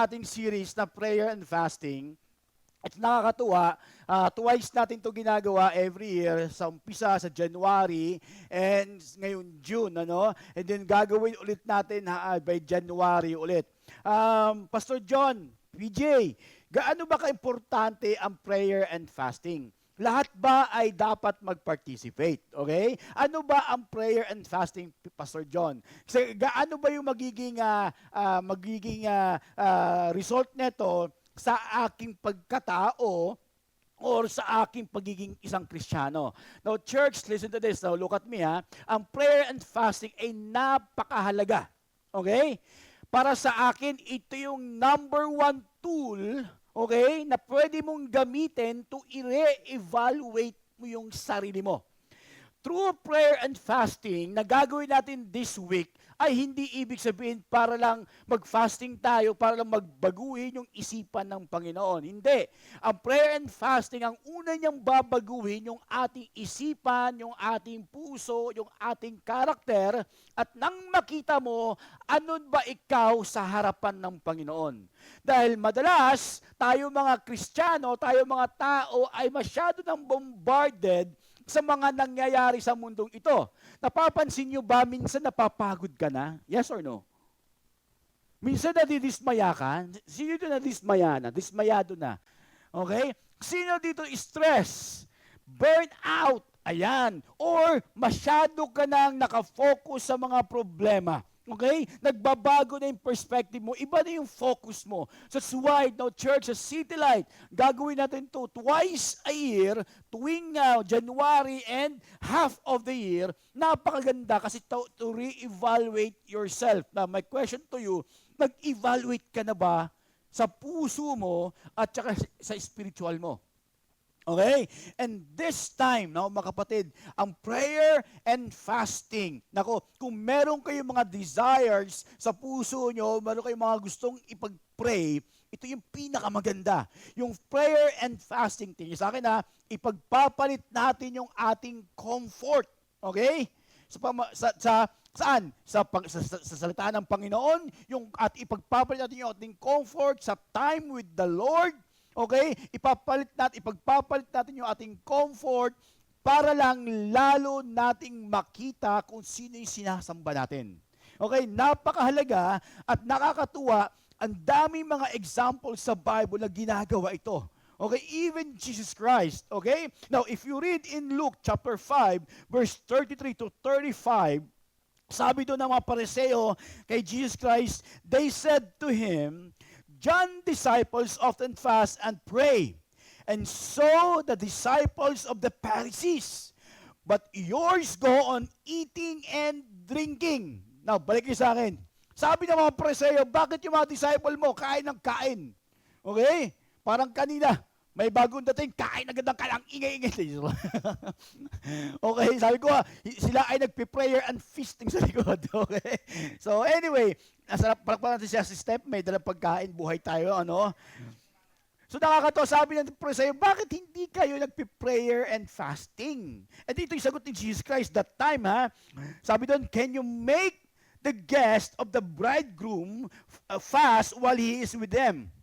ating series na prayer and fasting. At nakakatuwa, twice natin to ginagawa every year, sa umpisa sa January and ngayon June, ano? And then gagawin ulit natin by January ulit. Pastor John, PJ, gaano ba kaimportante ang prayer and fasting? Lahat ba ay dapat mag-participate? Okay? Ano ba ang prayer and fasting, Pastor John? Kasi gaano ba yung magiging result nito sa aking pagkatao or sa aking pagiging isang Kristiyano? Now, church, listen to this. Now, look at me, ha. Ang prayer and fasting ay napakahalaga. Okay? Para sa akin, ito yung number one tool, okay, na pwede mong gamitin to i-re-evaluate mo yung sarili mo. Through prayer and fasting na gagawin natin this week ay hindi ibig sabihin para lang mag-fasting tayo, para lang magbaguhin yung isipan ng Panginoon. Hindi. Ang prayer and fasting, ang una niyang babaguhin yung ating isipan, yung ating puso, yung ating karakter, at nang makita mo, ano ba ikaw sa harapan ng Panginoon? Dahil madalas, tayo mga Kristiyano, tayo mga tao ay masyado nang bombarded sa mga nangyayari sa mundong ito. Napapansin nyo ba, minsan napapagod ka na? Yes or no? Minsan nadidismaya ka? Sino dito dismayado na? Okay? Sino dito stress? Burn out? Ayan. Or masyado ka nang nakafocus sa mga problema. Okay? Nagbabago na yung perspective mo. Iba na yung focus mo. So that's why, now, church, as City Light, gagawin natin to twice a year, tuwing January and half of the year. Napakaganda kasi to re-evaluate yourself. Now, my question to you, nag-evaluate ka na ba sa puso mo at saka sa spiritual mo? Okay? And this time, no, mga kapatid, ang prayer and fasting. Nako, kung meron kayong mga desires sa puso nyo, meron kayong mga gustong ipag-pray, ito yung pinakamaganda. Yung prayer and fasting, tingin sa akin ipagpapalit natin yung ating comfort. Okay? Saan? Sa salita ng Panginoon, at ipagpapalit natin yung ating comfort sa time with the Lord. Okay? Ipagpapalit natin yung ating comfort para lang lalo nating makita kung sino yung sinasamba natin. Okay? Napakahalaga at nakakatuwa, ang daming mga examples sa Bible na ginagawa ito. Okay? Even Jesus Christ. Okay? Now, if you read in Luke chapter 5, verse 33 to 35, sabi doon ng mga Pariseo kay Jesus Christ, they said to him, John's disciples often fast and pray, and so the disciples of the Pharisees. But yours go on eating and drinking. Now, balik niyo sa akin. Sabi ng mga Pariseo, bakit yung mga disciple mo kain ng kain? Okay? Parang kanina, may bagong dating, kain agad ng kalang ingay-ingay. Okay, sabi ko sila ay nagpe-prayer and feasting sa likod. Okay? So anyway, palakpakan natin siya si Steph, may dalang pagkain, buhay tayo, ano? So nakakatawa, sabi ng Pariseo, bakit hindi kayo nagpe-prayer and fasting? At ito yung sagot ni Jesus Christ that time, Sabi doon, can you make the guest of the bridegroom fast while he is with them?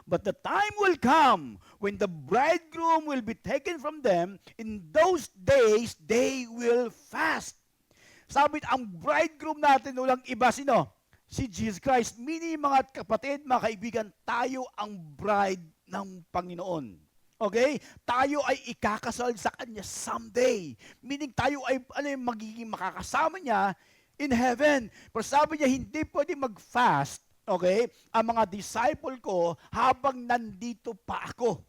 But the time will come when the bridegroom will be taken from them. In those days, they will fast. Sabi, ang bridegroom natin walang iba sino? Si Jesus Christ. Meaning, mga kapatid, mga kaibigan, tayo ang bride ng Panginoon. Okay? Tayo ay ikakasal sa Kanya someday. Meaning, tayo ay magiging makakasama niya in heaven. Pero sabi niya, hindi pwede mag-fast, okay, ang mga disciple ko habang nandito pa ako.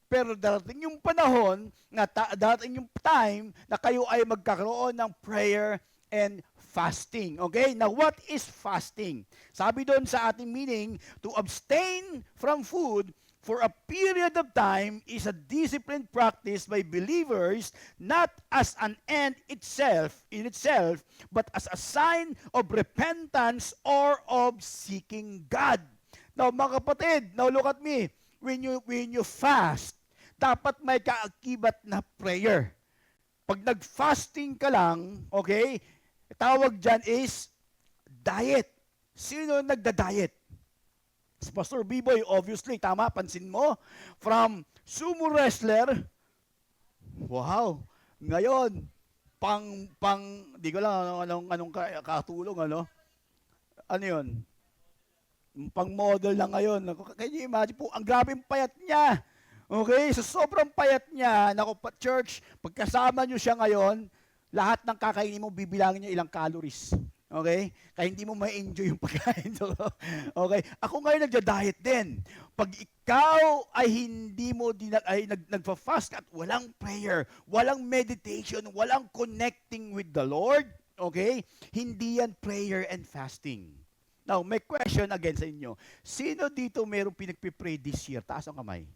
Pero darating yung panahon, darating yung time na kayo ay magkakaroon ng prayer and fasting. Okay? Now, what is fasting? Sabi doon sa ating meaning, to abstain from food for a period of time is a disciplined practice by believers, not as an end in itself, but as a sign of repentance or of seeking God. Now, mga kapatid, now look at me. When you fast, dapat may kaakibat na prayer. Pag nag-fasting ka lang, okay, tawag dyan is diet. Sino nagda-diet? Si Pastor Biboy, obviously, tama, pansin mo, from sumo wrestler, wow, ngayon, di ko lang anong katulong, ano? Ano yun? Pang model na ngayon. Can you imagine po, ang grabing payat niya. Okay? So sobrang payat niya, naku, church, pagkasama niyo siya ngayon, lahat ng kakainin mo, bibilangin niyo ilang calories. Okay? Kaya hindi mo ma-enjoy yung pagkain. Okay? Ako ngayon nagda-diet din. Pag ikaw ay hindi mo nagfa-fast at walang prayer, walang meditation, walang connecting with the Lord, okay? Hindi yan prayer and fasting. Now, may question again sa inyo. Sino dito mayroong pinagpipray this year? Taas ang kamay.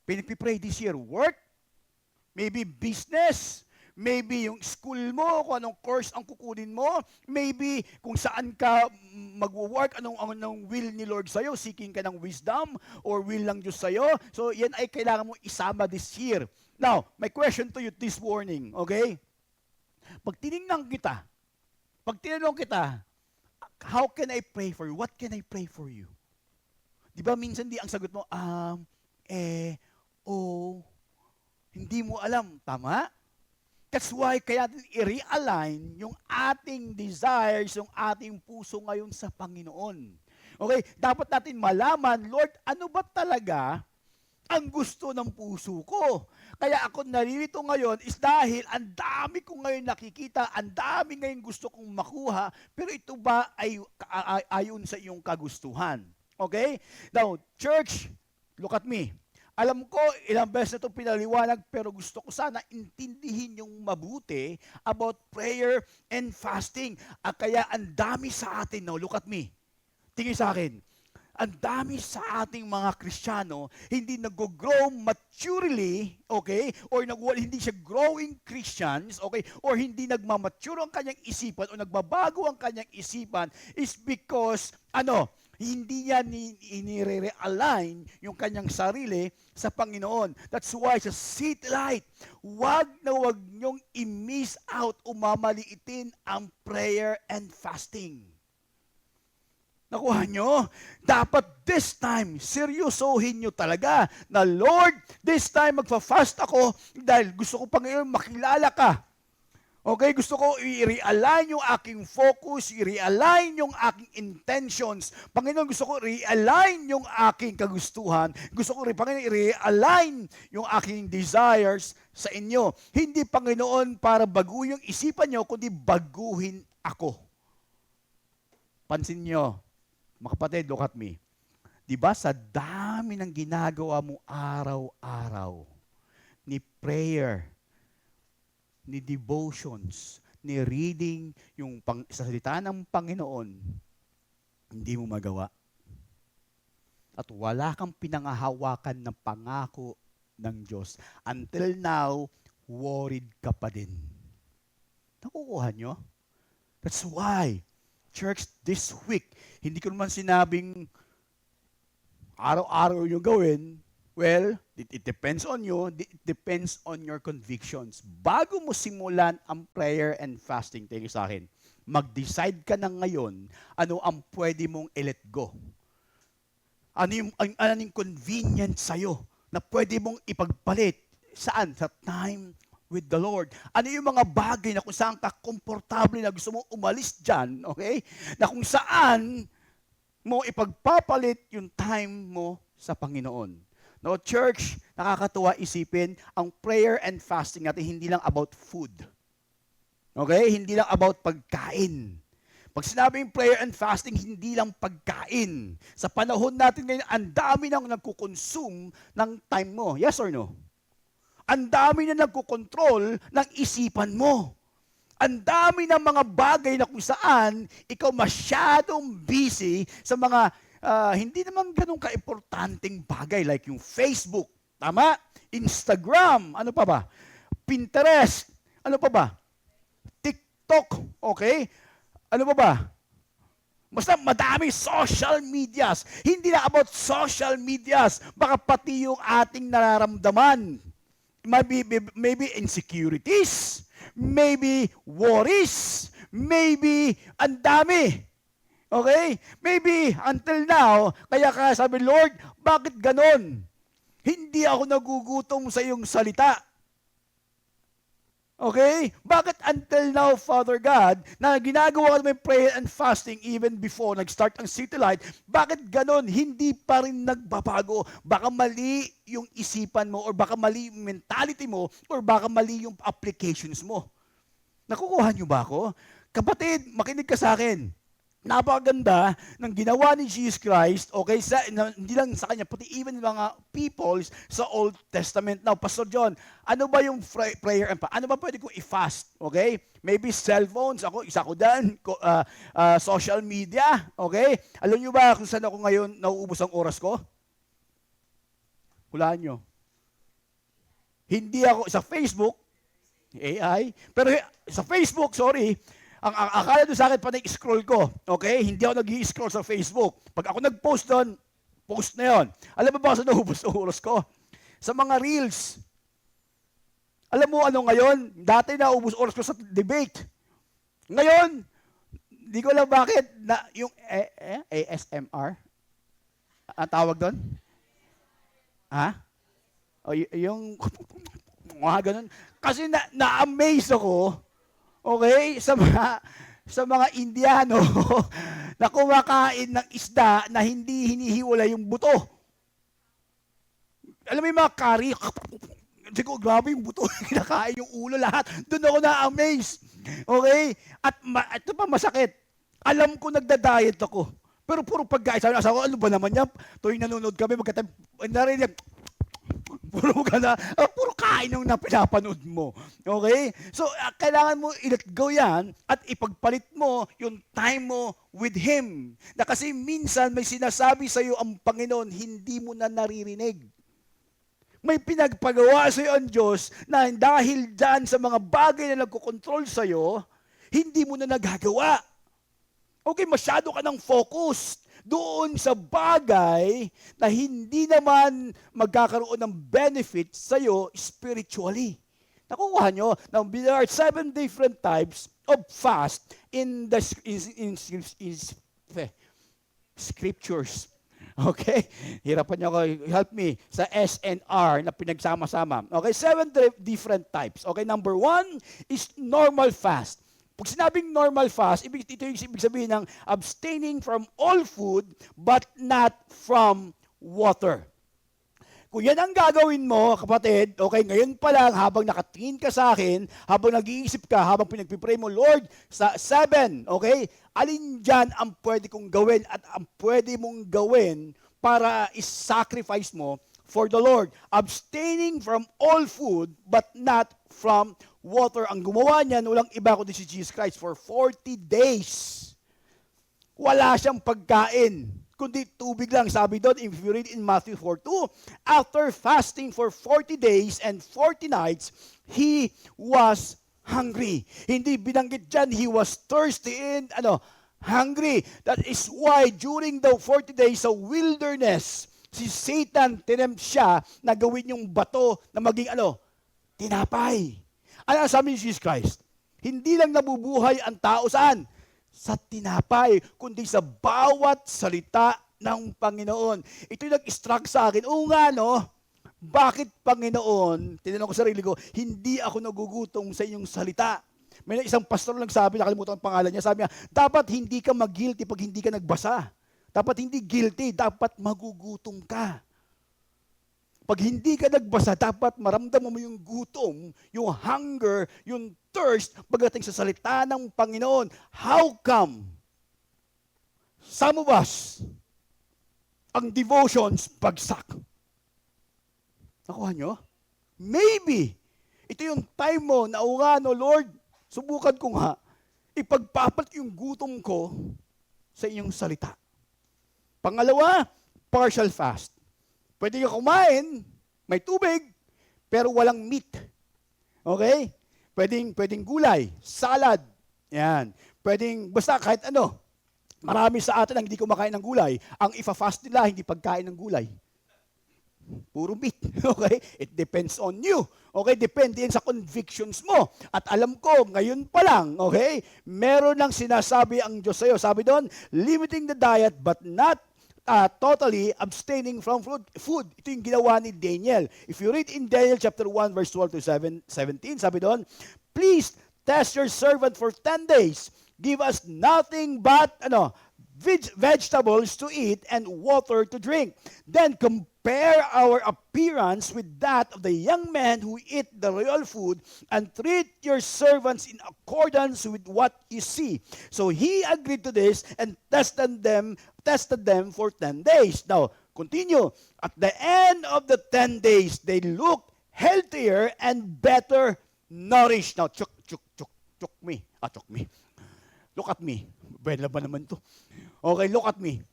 Pinagpipray this year? Work? Maybe business? Maybe yung school mo, kung anong course ang kukunin mo? Maybe kung saan ka mag-work, anong will ni Lord sa'yo? Seeking ka ng wisdom or will ng Diyos sa'yo? So, yan ay kailangan mo isama this year. Now, my question to you this morning, okay? Pag tinignan kita, pag tinanong kita, how can I pray for you? What can I pray for you? Di ba minsan ang sagot mo, hindi mo alam. Tama? That's why kaya i-realign yung ating desires, yung ating puso ngayon sa Panginoon. Okay? Dapat natin malaman, Lord, ano ba talaga ang gusto ng puso ko? Kaya ako naririto ngayon is dahil ang dami ko ngayon nakikita, ang dami ngayon gusto kong makuha, pero ito ba ay ayon sa iyong kagustuhan? Okay? Now, church, look at me. Alam ko, ilang beses na itong pinaliwanag, pero gusto ko sana intindihin yung mabuti about prayer and fasting. Kaya ang dami sa atin, now look at me. Tingin sa akin. Ang dami sa ating mga Kristiyano, hindi nag-grow maturely, okay? Or hindi siya growing Christians, okay? Or hindi nagmamature ang kanyang isipan o nagbabago ang kanyang isipan is because, hindi niya inire-realign yung kanyang sarili sa Panginoon. That's why sa City Light, wag niyong i-miss out o mamaliitin ang prayer and fasting. Nakuha nyo? Dapat this time, seryosohin nyo talaga na, Lord, this time magfa-fast ako dahil gusto ko Panginoon makilala ka. Okay, gusto ko i-realign yung aking focus, i-realign yung aking intentions. Panginoon, gusto ko i-realign yung aking kagustuhan. Gusto ko rin, Panginoon, i-realign yung aking desires sa inyo. Hindi, Panginoon, para baguhin yung isipan nyo, kundi baguhin ako. Pansin nyo, mga kapatid, look at me. Diba sa dami ng ginagawa mo araw-araw, ni prayer, ni devotions, ni reading yung salita ng Panginoon, hindi mo magawa. At wala kang pinangahawakan ng pangako ng Diyos. Until now, worried ka pa din. Nakukuha nyo? That's why, church, this week, hindi ko naman sinabing araw-araw yung gawin. Well, it depends on you. It depends on your convictions. Bago mo simulan ang prayer and fasting, tingin sa akin, mag-decide ka na ngayon ano ang pwede mong i-let go. Ano yung convenient sa'yo na pwede mong ipagpalit. Saan? Sa time with the Lord. Ano yung mga bagay na kung saan ka komportable na gusto mong umalis dyan, okay? Na kung saan mo ipagpapalit yung time mo sa Panginoon. No, church, nakakatuwa isipin, ang prayer and fasting natin hindi lang about food. Okay? Hindi lang about pagkain. Pag sinabing prayer and fasting, hindi lang pagkain. Sa panahon natin ngayon, ang dami nang nagkukonsume ng time mo. Yes or no? Ang dami na nagkukontrol ng isipan mo. Ang dami ng mga bagay na kung saan ikaw masyadong busy sa mga hindi naman ganun ka-importanting bagay like yung Facebook, tama? Instagram, ano pa ba? Pinterest, ano pa ba? TikTok, okay? Ano pa ba? Basta madami social medias. Hindi na about social medias, baka pati yung ating nararamdaman. Maybe insecurities, maybe worries, maybe ang dami. Okay? Maybe until now, kaya ka sabi, Lord, bakit ganon? Hindi ako nagugutom sa iyong salita. Okay? Bakit until now, Father God, na ginagawa ko may prayer and fasting even before nag-start ang City Light, bakit ganon? Hindi pa rin nagbabago. Baka mali yung isipan mo or baka mali yung mentality mo or baka mali yung applications mo. Nakukuha niyo ba ako? Kapatid, makinig ka sa akin. Napakaganda ng ginawa ni Jesus Christ, okay, hindi lang sa kanya, pati even mga peoples sa Old Testament. Now, Pastor John, ano ba yung prayer and ano ba pwede ko i-fast? Okay? Maybe cellphones, isa ko dyan, social media, okay? Alam nyo ba kung saan ako ngayon nauubos ang oras ko? Hulaan nyo. Hindi ako sa Facebook, AI, pero sa Facebook, sorry, ang akala doon sa akin, pa scroll ko. Okay? Hindi ako nag-i-scroll sa Facebook. Pag ako nag-post doon, post na yon. Alam mo ba sa naubos ang oras ko? Sa mga reels. Alam mo ano ngayon? Dati naubos oras ko sa debate. Ngayon, hindi ko alam bakit, na yung ASMR, ang tawag doon? Ha? O, yung mga ganun. Kasi na-amaze ako, okay, sa mga Indiano na kumakain ng isda na hindi hinihiwalay yung buto. Alam mo yung mga curry, siguro grabe yung buto, kinakain yung ulo lahat. Doon ako na-amaze. Okay? At ito pa masakit. Alam ko nagda-diet ako. Pero puro pagkain. Sabi ko, ano ba naman yan? Tuwing nanonood kami, narinig, puro kain yung napapanood mo. Okay? So, kailangan mo i-let go yan at ipagpalit mo yung time mo with Him. Na kasi minsan may sinasabi sa iyo ang Panginoon, hindi mo na naririnig. May pinagpagawa sa iyo ang Diyos na dahil dyan sa mga bagay na nagkocontrol sa iyo, hindi mo na nagagawa. Okay, masyado ka ng focused doon sa bagay na hindi naman magkakaroon ng benefit sa iyo spiritually. Nakukuha nyo? Now, there are 7 different types of fast in the scriptures. Okay? Hirapan nyo ako. Help me sa SNR na pinagsama-sama. Okay? 7 different types. Okay? Number 1 is normal fast. Pag sinabing normal fast, ito yung ibig sabihin ng abstaining from all food but not from water. Kung yan ang gagawin mo, kapatid, okay, ngayon pa lang, habang nakatingin ka sa akin, habang nag-iisip ka, habang pinagpipray mo, Lord, sa 7, okay, alin dyan ang pwede kong gawin at ang pwede mong gawin para is-sacrifice mo for the Lord. Abstaining from all food but not from water. Ang gumawa niyan, walang iba kundi si Jesus Christ for 40 days. Wala siyang pagkain, kundi tubig lang. Sabi doon, if you read in Matthew 4:2, after fasting for 40 days and 40 nights, He was hungry. Hindi binanggit dyan, He was thirsty and hungry. That is why during the 40 days sa wilderness, si Satan tinempt siya na gawin yung bato na maging tinapay. Ano ang sabi ni Jesus Christ? Hindi lang nabubuhay ang tao saan? Sa tinapay, kundi sa bawat salita ng Panginoon. Ito yung nag-struck sa akin. Oo nga, no? Bakit, Panginoon, tinanong ko sarili ko, hindi ako nagugutom sa inyong salita? May isang pastor lang sabi, nakalimutan ang pangalan niya, sabi niya, dapat hindi ka mag-guilty pag hindi ka nagbasa. Dapat hindi guilty, dapat magugutom ka. Pag hindi ka nagbasa, dapat maramdaman mo yung gutom, yung hunger, yung thirst pagdating sa salita ng Panginoon. How come? Some of us, ang devotions, bagsak. Nakuha nyo? Maybe, ito yung time mo na Lord, subukan ko nga, ipagpapalit yung gutom ko sa inyong salita. Pangalawa, partial fast. Pwede ka kumain, may tubig, pero walang meat. Okay? Pwedeng gulay, salad. Yan. Pwedeng, basta kahit ano. Marami sa atin ang hindi kumakain ng gulay. Ang ifa-fast nila, hindi pagkain ng gulay. Puro meat. Okay? It depends on you. Okay? Depende yan sa convictions mo. At alam ko, ngayon pa lang, okay? Meron lang sinasabi ang Diyos sa'yo. Sabi doon, limiting the diet but not totally abstaining from food. Ito yung ginawa ni Daniel. If you read in Daniel chapter 1 verse 12 to 17, sabi doon, please test your servant for 10 days. Give us nothing but vegetables to eat and water to drink. Then compare our appearance with that of the young men who eat the royal food and treat your servants in accordance with what you see. So he agreed to this and tested them for 10 days. Now, continue. At the end of the 10 days, they looked healthier and better nourished. Now, chuk me. Look at me. Pwede ba naman to? Okay, look at me.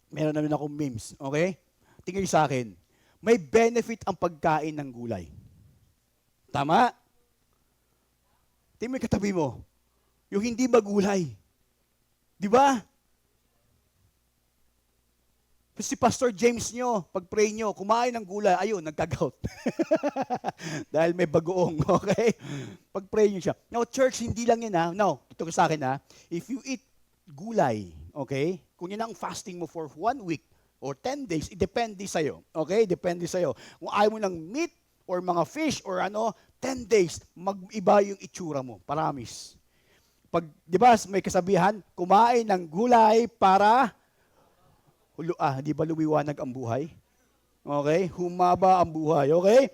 Meron namin akong memes. Okay? Tingin sa akin. May benefit ang pagkain ng gulay. Tama? Tingin mo yung katabi mo. Yung hindi magulay. Di ba? Si Pastor James nyo, pag-pray nyo, kumain ng gulay, ayun, nagka-gout. Dahil may bagoong, okay? Pag-pray nyo siya. Now, church, hindi lang yun ha. No, ito ka sa akin ha. If you eat gulay, okay? Kung yun ang fasting mo for 1 week or 10 days, it depende sa'yo. Okay? Depende sa'yo. Kung ayaw mo ng meat or mga fish or 10 days, mag-iba yung itsura mo. Promise. Pag, di ba, may kasabihan, kumain ng gulay para di ba lumiwanag ang buhay? Okay? Humaba ang buhay. Okay?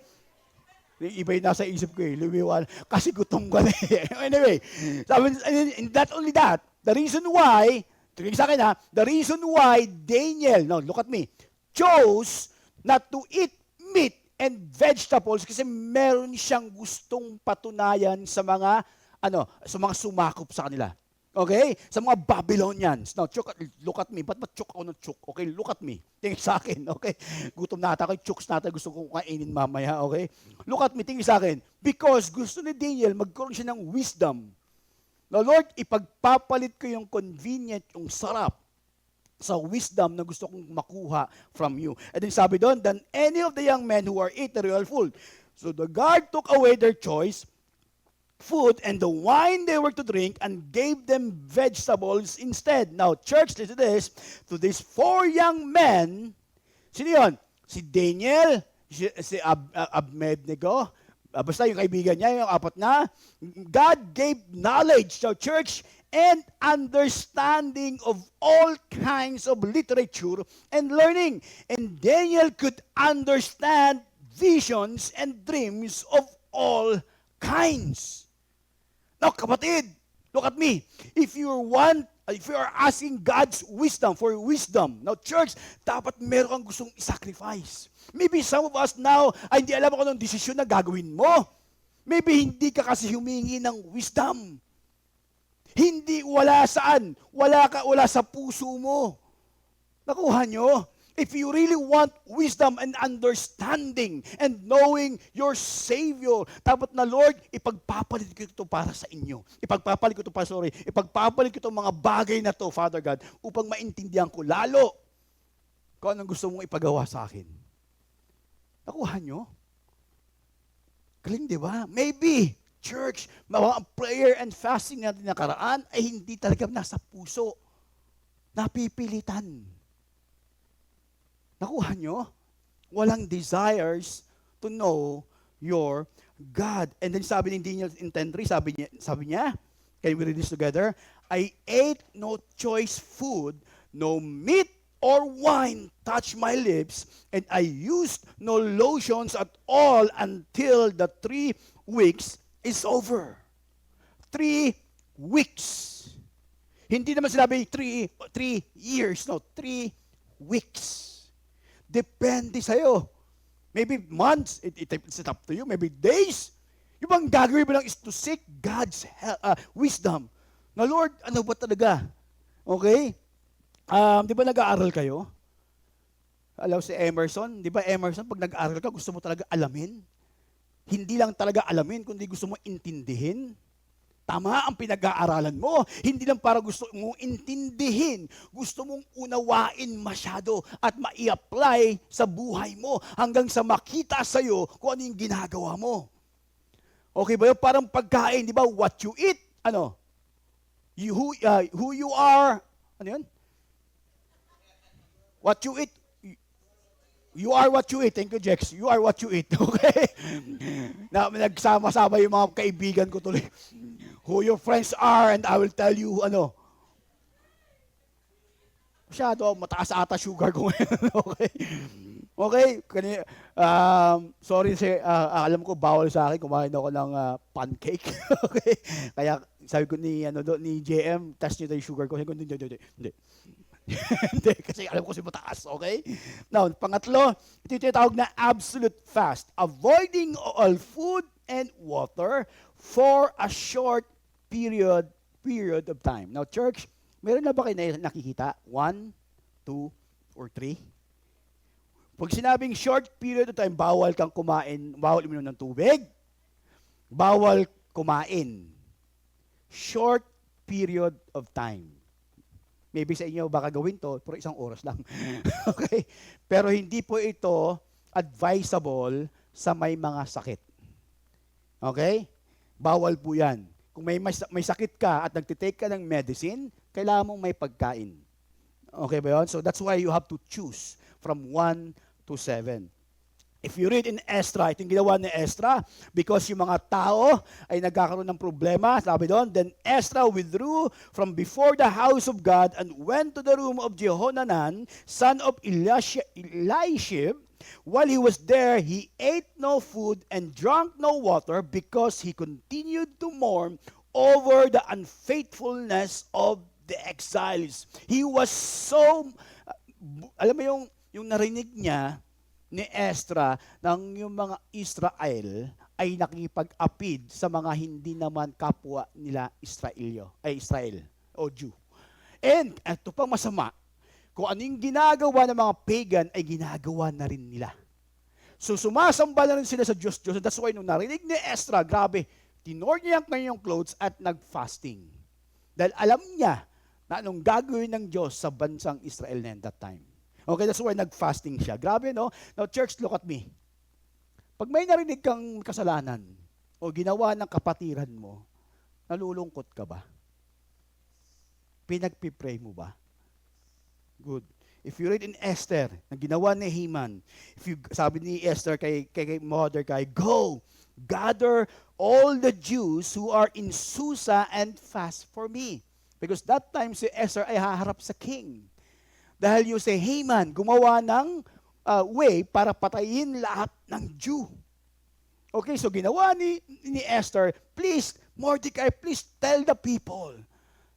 Iba yung nasa isip ko lumiwanag. Kasi gutom ka na Anyway, sabi, and not only that, the reason why, tingin sa akin the reason why Daniel, look at me, chose not to eat meat and vegetables kasi meron siyang gustong patunayan sa mga, sa mga sumakop sa kanila. Okay? Sa mga Babylonians. Now, look at me. Ba't chuk ako ng chuk? Okay, look at me. Tingin sa akin. Okay? Gutom na ata. Chuks na ata. Gusto kong kainin mamaya. Okay? Look at me. Tingin sa akin. Because gusto ni Daniel, magkaroon siya ng wisdom. Now, Lord, ipagpapalit ko yung convenient, yung sarap sa wisdom na gusto kong makuha from you. And then sabi doon, than any of the young men who are eat the royal food. So the guard took away their choice food and the wine they were to drink and gave them vegetables instead. Now, church, listen to this. To these 4 young men, sino yun? Si Daniel, si Abednego, basta yung kaibigan niya, yung 4 na. God gave knowledge, so church, and understanding of all kinds of literature and learning. And Daniel could understand visions and dreams of all kinds. Now, kapatid, look at me. If you are asking God's wisdom for wisdom, now church, dapat meron kang gustong i-sacrifice. Maybe some of us now, ay hindi alam kung anong desisyon na gagawin mo. Maybe hindi ka kasi humingi ng wisdom. Hindi, wala saan. Wala sa puso mo. Nakuha nyo? If you really want wisdom and understanding and knowing your Savior, dapat na, Lord, ipagpapalit ko ito para sa inyo. Ipagpapalit ko ito mga bagay na to, Father God, upang maintindihan ko lalo kung anong gusto mong ipagawa sa akin. Nakuha nyo? Galing, di ba? Maybe, church, ang prayer and fasting natin nakaraan ay hindi talaga nasa puso. Napipilitan. Nakuha nyo? Walang desires to know your God. And then sabi ni Daniel in 10:3, sabi niya, can we read this together? I ate no choice food, no meat or wine touched my lips, and I used no lotions at all until the 3 weeks is over. 3 weeks. Hindi naman sinabi 3 years, no, 3 weeks. Depende sa'yo. Maybe months, it's up to you. Maybe days. Yung bang gagawin mo lang is to seek God's wisdom. Na Lord, ano ba talaga? Okay? Di ba nag-aaral kayo? Alam si Emerson, di ba Emerson, pag nag-aaral ka, gusto mo talaga alamin? Hindi lang talaga alamin, kundi gusto mo intindihin. Tama ang pinag-aaralan mo. Hindi lang para gusto mong intindihin, gusto mong unawain masyado at mai-apply sa buhay mo hanggang sa makita sa'yo kung ano yung ginagawa mo. Okay ba yun? Parang pagkain, di ba? What you eat, ano? Who you are, ano yun? What you eat, you are what you eat. Thank you, Jex. You are what you eat. Okay? Nagsama-sama yung mga kaibigan ko tuloy. Who your friends are, and I will tell you, ano. Masyado, mataas ata sugar ko ngayon. Okay? Okay? Sorry, alam ko, bawal sa akin. Kumain ako ng pancake. Okay? Kaya, sabi ko ni JM, test nyo tayo yung sugar ko. Sabi ko, hindi. Hindi, kasi alam ko si mataas, okay? Now, pangatlo, ito yung tinatawag na absolute fast. Avoiding all food and water for a short period of time. Now, church, meron na ba kayo nakikita? 1, 2, or 3? Pag sinabing short period of time, bawal kang kumain, bawal uminom ng tubig, bawal kumain. Short period of time. Maybe sa inyo baka gawin to, pero 1 oras lang. Okay? Pero hindi po ito advisable sa may mga sakit. Okay? Bawal po yan. Kung may sakit ka at nagtitake ka ng medicine, kailangan mong may pagkain. Okay ba yun? So that's why you have to choose from 1 to 7. If you read in Esdra, ito yung ginawa ni Esdra, because yung mga tao ay nagkakaroon ng problema, sabi doon, then Esdra withdrew from before the house of God and went to the room of Jehohanan, son of Eliashib. While he was there, he ate no food and drank no water because he continued to mourn over the unfaithfulness of the exiles. He was so, alam mo yung narinig niya, ni Esdra ng yung mga Israel ay nakipag-apid sa mga hindi naman kapwa nila Israel o Jew. And ito pang masama, kung anong ginagawa ng mga pagan ay ginagawa na rin nila. So sumasamba na rin sila sa Diyos. That's why nung narinig ni Esdra, grabe, tinor niya ang kanyang clothes at nag-fasting. Dahil alam niya na anong gagawin ng Diyos sa bansang Israel na that time. Okay, that's why nag-fasting siya. Grabe, no? Now, church, look at me. Pag may narinig kang kasalanan o ginawa ng kapatiran mo, nalulungkot ka ba? Pinagpipray mo ba? Good. If you read in Esther, na ginawa ni Haman, sabi ni Esther kay Mordecai, go, gather all the Jews who are in Susa and fast for me. Because that time si Esther ay haharap sa king. Dahil yung si Haman gumawa ng way para patayin lahat ng Jew. Okay, so ginawa ni Esther, please, Mordecai, please tell the people,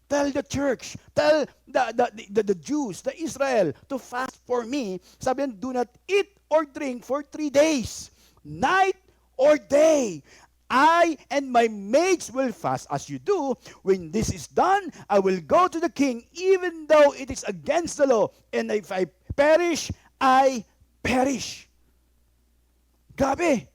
tell the church, tell the Jews, the Israel, to fast for me. Sabi niya, do not eat or drink for 3 days, night or day. I and my maids will fast as you do. When this is done, I will go to the king, even though it is against the law. And if I perish, I perish. Grabe.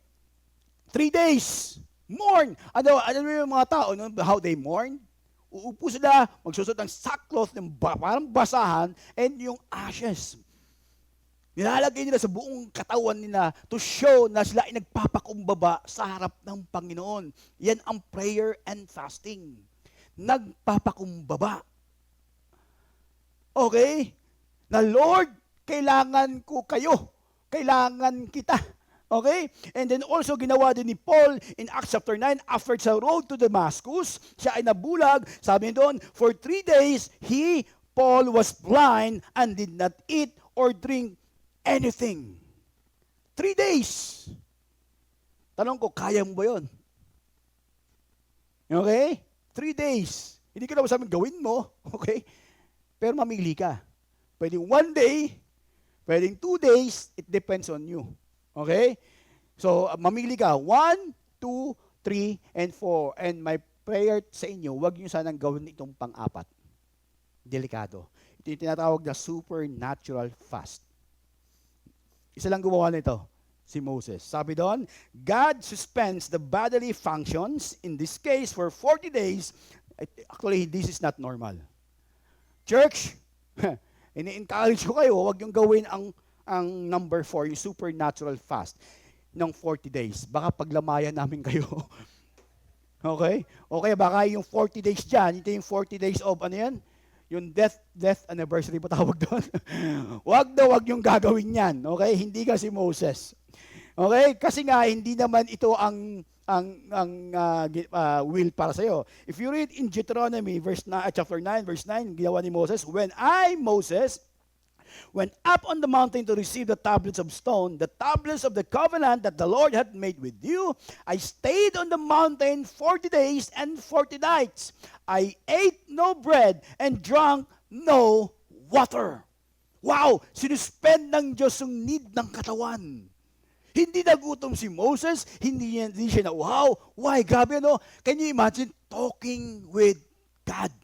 3 days. Mourn. Ano yung mga tao, how they mourn? Uupo sila, magsusot ng sackcloth, ng parang basahan, and yung ashes. Nilalagay nila sa buong katawan nila to show na sila ay nagpapakumbaba sa harap ng Panginoon. Yan ang prayer and fasting. Nagpapakumbaba. Okay? Na Lord, kailangan ko kayo. Kailangan kita. Okay? And then also ginawa din ni Paul in Acts chapter 9, after sa road to Damascus, siya ay nabulag. Sabi doon, for 3 days, Paul was blind and did not eat or drink anything. 3 days. Tanong ko, kaya mo ba yun? Okay? 3 days. Hindi ko naman sabi gawin mo. Okay? Pero mamili ka. Pwedeng 1 day, pwedeng 2 days, it depends on you. Okay? So, mamili ka. 1, 2, 3, and 4. And my prayer sa inyo, huwag nyo sanang gawin itong pang-4. Delikado. Ito yung tinatawag na supernatural fast. Isa lang gumawa nito. si Moses. Sabi doon, God suspends the bodily functions, in this case, for 40 days. Actually, this is not normal. Church, ini-encourage ko kayo, huwag yung gawin ang number 4, yung supernatural fast ng 40 days. Baka paglamayan namin kayo. Okay? Okay, baka yung 40 days dyan, ito yung 40 days of, ano yan? Yung death anniversary ba tawag doon? Wag yung gagawin yan. Okay? Hindi ka si Moses. Okay? Kasi nga, hindi naman ito ang will para sa iyo. If you read in Deuteronomy chapter 9, verse 9, ginawa ni Moses, when I, Moses, went up on the mountain to receive the tablets of stone, the tablets of the covenant that the Lord had made with you, I stayed on the mountain 40 days and 40 nights. I ate no bread and drank no water. Wow! Sinuspend ng Diyos yung need ng katawan. Hindi nagutom si Moses, hindi siya na, wow, why, grabe ano? Can you imagine talking with God?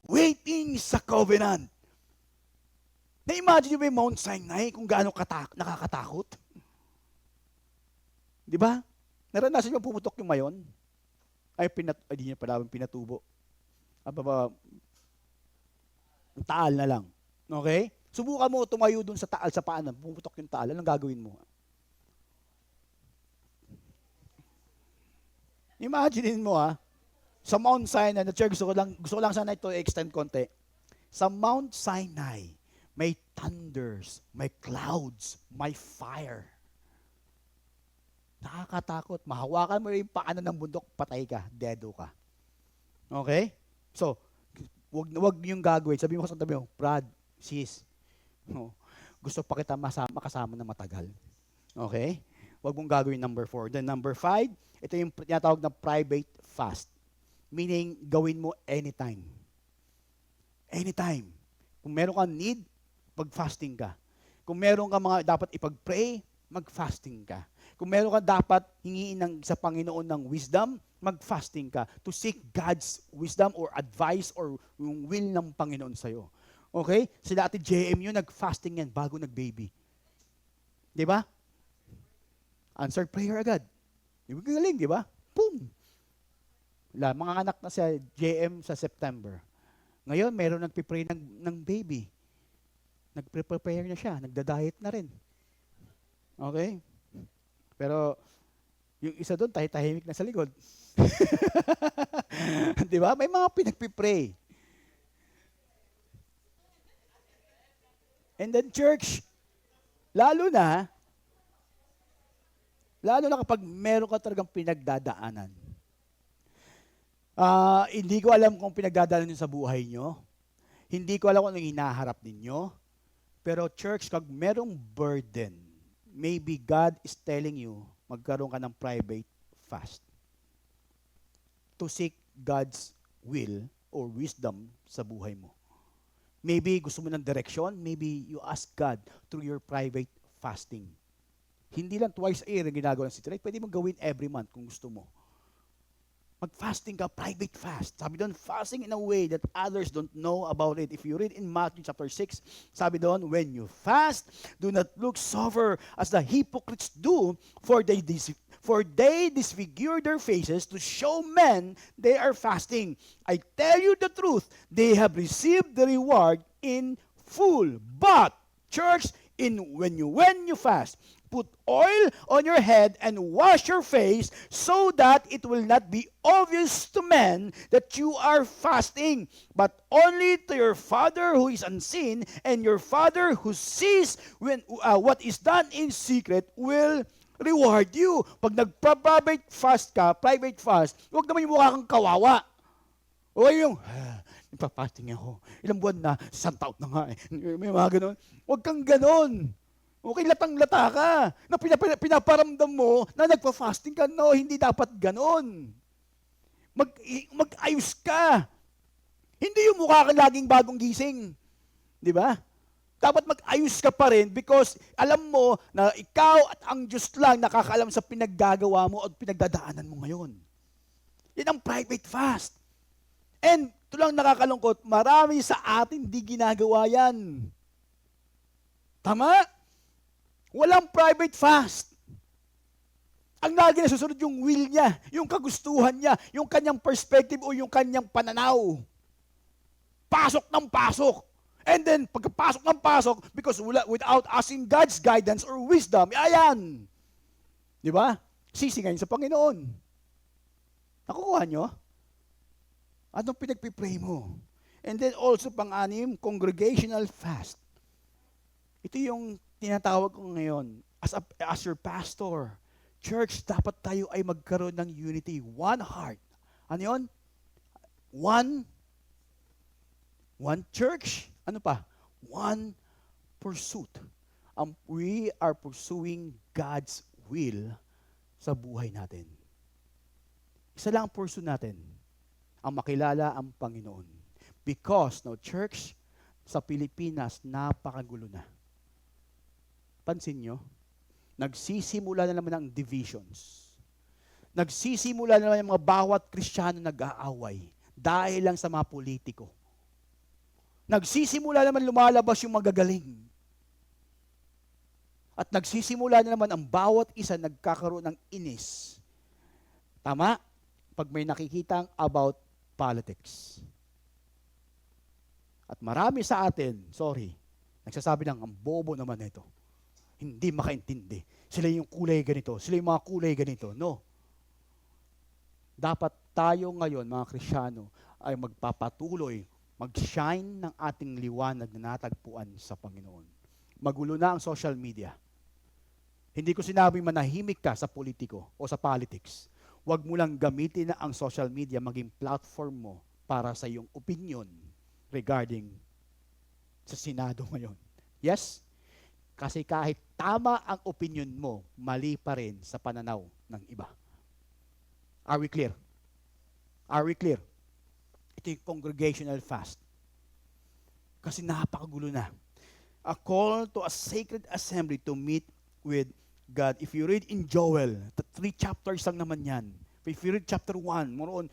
Waiting sa covenant. Na-imagine nyo ba yung Mount Sinai kung gaano nakakatakot? Di ba? Naranasan nyo pumutok yung mayon? Di niya pala pinatubo. Taal na lang. Okay? Subukan mo tumayo dun sa taal sa paanan, pumutok yung taal, anong gagawin mo? Imagine mo sa Mount Sinai, na church, gusto ko lang sana ito extend konti. Sa Mount Sinai, may thunders, may clouds, may fire. Nakakatakot. Mahawakan mo yung paanan ng bundok, patay ka, dedo ka. Okay? So, wag yung gagawin. Sabi mo sa tabi mo, Brad, sis, gusto pa kita makasama na matagal. Okay? Wag mong gagawin number 4. Then number 5, ito yung tinatawag na private fast. Meaning, gawin mo anytime. Anytime. Kung meron kang need, mag-fasting ka. Kung meron ka mga dapat ipag-pray, mag-fasting ka. Kung meron ka dapat hingiin sa Panginoon ng wisdom, mag-fasting ka to seek God's wisdom or advice or yung will ng Panginoon sa'yo. Okay? Sila Ate JM yun, nag-fasting yan bago nag-baby. Di ba? Answered prayer agad. Yung galing, di ba? Boom! Mga anak na sa JM sa September. Ngayon, meron nagpipray ng baby. Nag-prepare na siya. Nagda-diet na rin. Okay? Pero, yung isa doon, tahimik na sa likod. Di ba? May mga pinagpipray. And then church, lalo na kapag meron ka talagang pinagdadaanan. Hindi ko alam kung pinagdadaanan nyo sa buhay nyo. Hindi ko alam kung anong hinaharap ninyo. Pero church, kag merong burden, maybe God is telling you, magkaroon ka ng private fast to seek God's will or wisdom sa buhay mo. Maybe gusto mo ng direction, maybe you ask God through your private fasting. Hindi lang twice a year ang ginagawa ng City Light, pwede mong gawin every month kung gusto mo. Mag-fasting ka, private fast. Sabi doon, fasting in a way that others don't know about it. If you read in Matthew chapter 6, sabi doon, when you fast, do not look sober as the hypocrites do, for they disfigure their faces to show men they are fasting. I tell you the truth, they have received the reward in full. But, church, when you fast, put oil on your head and wash your face so that it will not be obvious to men that you are fasting, but only to your Father who is unseen, and your Father who sees what is done in secret will reward you. Pag nagpa-private fast ka, huwag naman yung mukha kang kawawa. O yung, nagpa-fasting ako. Ilang buwan na, isang taon na nga eh. May mga ganun. Huwag kang ganun. Okay, latang-lata ka. Na pinaparamdam mo na nagpa-fasting ka. No, hindi dapat ganon. Mag-ayos ka. Hindi yung mukha ka laging bagong gising. Di ba? Dapat mag-ayos ka pa rin because alam mo na ikaw at ang Diyos lang nakakaalam sa pinaggagawa mo at pinagdadaanan mo ngayon. Yan ang private fast. And ito lang nakakalungkot, marami sa atin di ginagawa yan. Tama? Walang private fast. Ang lagi na susunod yung will niya, yung kagustuhan niya, yung kanyang perspective o yung kanyang pananaw. Pasok ng pasok. And then, pagkapasok ng pasok, because without asking God's guidance or wisdom, ayan. Di ba? Sisingayin sa Panginoon. Nakukuha nyo? Anong pinagpipray mo? And then also, pang-anim, congregational fast. Ito yung tinatawag ko ngayon. As your pastor, church, dapat tayo ay magkaroon ng unity. One heart. Ano yun? One church. Ano pa? One pursuit. We are pursuing God's will sa buhay natin. Isa lang ang pursuit natin. Ang makilala ang Panginoon. Because, no, church, sa Pilipinas, napakagulo na. Pansin nyo? Nagsisimula na naman ang divisions. Nagsisimula na naman ang mga bawat Kristiyano nag-aaway dahil lang sa mga politiko. Nagsisimula naman lumalabas yung magagaling. At nagsisimula na naman ang bawat isa nagkakaroon ng inis. Tama? Pag may nakikitang about politics. At marami sa atin, nagsasabi lang, ang bobo naman ito. Hindi makaintindi. Sila yung kulay ganito. Sila yung mga kulay ganito. No. Dapat tayo ngayon, mga Kristiyano, ay magpapatuloy, mag-shine ng ating liwanag na natagpuan sa Panginoon. Magulo na ang social media. Hindi ko sinabing manahimik ka sa politiko o sa politics. Huwag mo lang gamitin na ang social media maging platform mo para sa iyong opinion regarding sa Senado ngayon. Yes? Kasi kahit tama ang opinion mo, mali pa rin sa pananaw ng iba. Are we clear? Are we clear? Ito yung congregational fast. Kasi napakagulo na. A call to a sacred assembly to meet with God. If you read in Joel, 3 chapters lang naman yan. If you read chapter 1, more on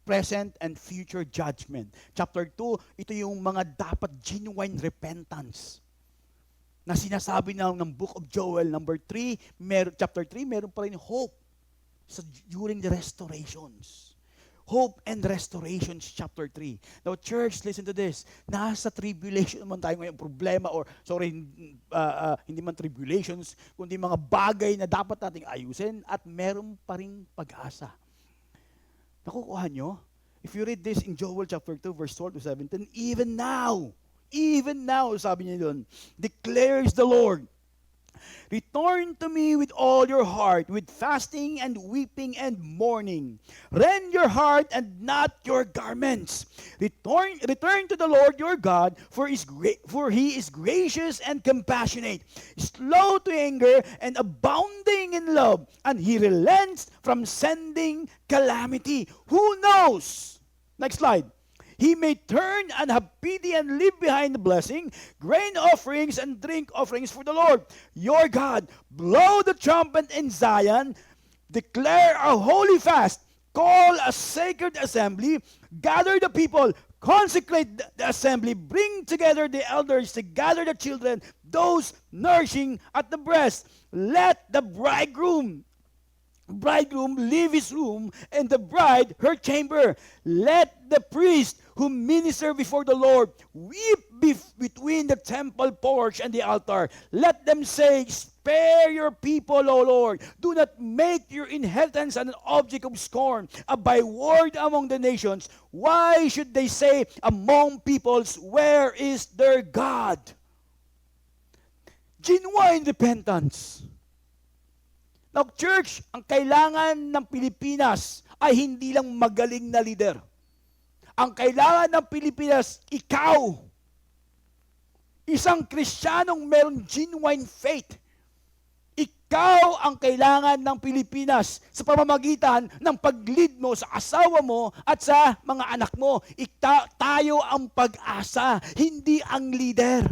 present and future judgment. Chapter 2, ito yung mga dapat genuine repentance na sinasabi ng Book of Joel. Number 3, chapter 3, meron pa rin hope during the restorations. Hope and restorations, chapter 3. Now, church, listen to this. Nasa tribulation naman tayo ngayon, problema, hindi man tribulations, kundi mga bagay na dapat nating ayusin at meron pa ring pag-asa. Nakukuha nyo? If you read this in Joel chapter 2, verse 12 to 17, even now, sabi niya doon, declares the Lord, return to me with all your heart, with fasting and weeping and mourning. Rend your heart and not your garments. Return to the Lord your God, for he is gracious and compassionate, slow to anger and abounding in love, and he relents from sending calamity. Who knows? Next slide. He may turn and have pity and leave behind the blessing, grain offerings and drink offerings for the Lord, your God. Blow the trumpet in Zion, declare a holy fast, call a sacred assembly, gather the people, consecrate the assembly, bring together the elders, to gather the children, those nourishing at the breast. Let the bridegroom leave his room, and the bride her chamber. Let the priest who minister before the Lord weep between the temple porch and the altar. Let them say, spare your people, O Lord. Do not make your inheritance an object of scorn, a byword among the nations. Why should they say among peoples, where is their God? Genuine repentance. Now, church, ang kailangan ng Pilipinas ay hindi lang magaling na leader. Ang kailangan ng Pilipinas, ikaw, isang Kristiyanong meron genuine faith. Ikaw ang kailangan ng Pilipinas sa pamamagitan ng pag-lead mo sa asawa mo at sa mga anak mo. Tayo ang pag-asa, hindi ang leader.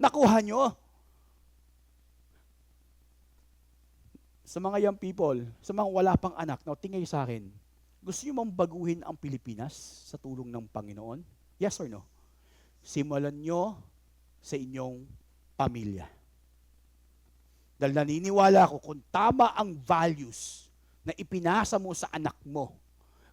Nakuha nyo? Sa mga young people, sa mga wala pang anak, now tingay sa akin, gusto nyo bang baguhin ang Pilipinas sa tulong ng Panginoon? Yes or no? Simulan nyo sa inyong pamilya. Dahil naniniwala ako kung tama ang values na ipinasa mo sa anak mo,